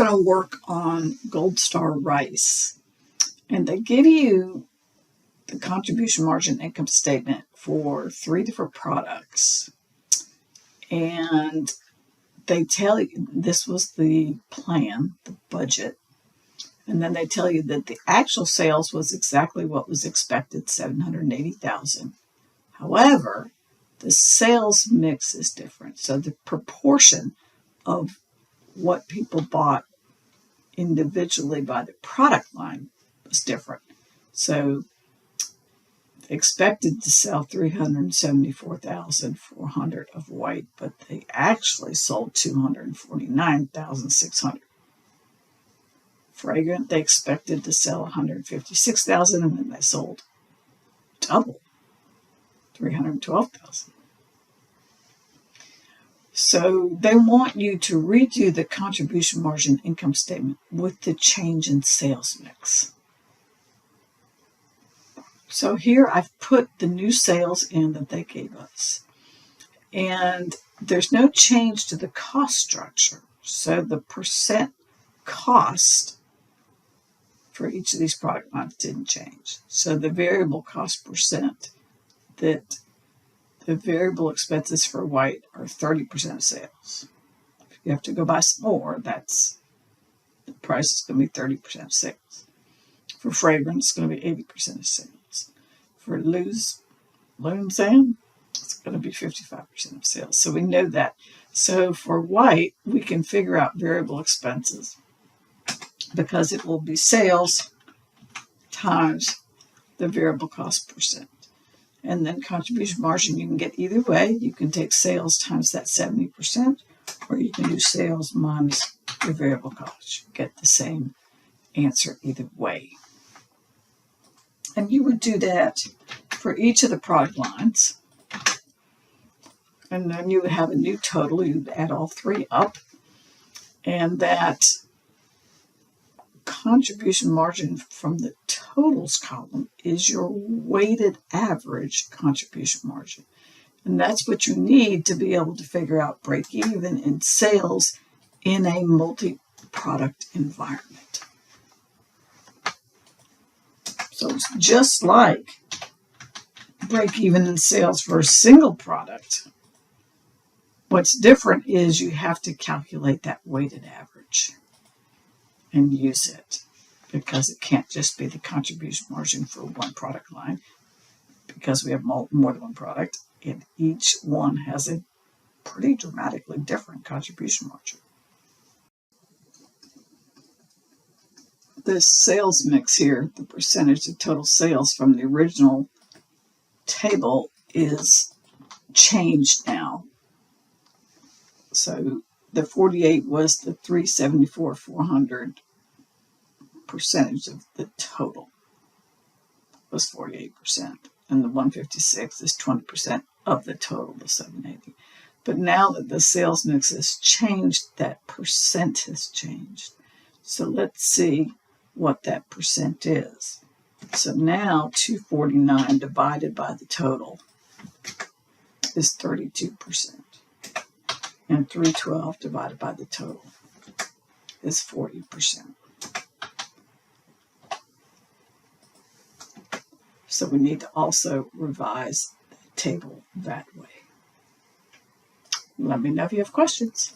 going to work on Gold Star Rice, and they give you the contribution margin income statement for 3 different products. And they tell you this was the plan, the budget, and then they tell you that the actual sales was exactly what was expected, $780,000. However, the sales mix is different. So the proportion of what people bought individually by the product line was different. So they expected to sell 374,400 of white, but they actually sold 249,600. Fragrant, they expected to sell 156,000, and then they sold double, 312,000. So they want you to redo the contribution margin income statement with the change in sales mix. So here I've put the new sales in that they gave us. And there's no change to the cost structure. So the percent cost for each of these product lines didn't change. So the variable cost percent, that the variable expenses for white are 30% of sales. If you have to go buy some more, that's the price is going to be 30% of sales. For fragrance, it's going to be 80% of sales. For loom sand, it's going to be 55% of sales. So we know that. So for white, we can figure out variable expenses because it will be sales times the variable cost percent. And then contribution margin, you can get either way. You can take sales times that 70%, or you can do sales minus your variable cost. You get the same answer either way. And you would do that for each of the product lines. And then you would have a new total. You'd add all 3 up. And that contribution margin from the totals column is your weighted average contribution margin. And that's what you need to be able to figure out break even in sales in a multi-product environment. So it's just like break even in sales for a single product. What's different is you have to calculate that weighted average and use it, because it can't just be the contribution margin for one product line, because we have more than one product, and each one has a pretty dramatically different contribution margin. This sales mix here, the percentage of total sales from the original table, is changed now. So the 48 was the 374,400 percentage of the total was 48%, and the 156 is 20% of the total, the 780. But now that the sales mix has changed, that percent has changed. So let's see what that percent is. So now 249 divided by the total is 32%. And 312 divided by the total is 40%. So we need to also revise the table that way. Let me know if you have questions.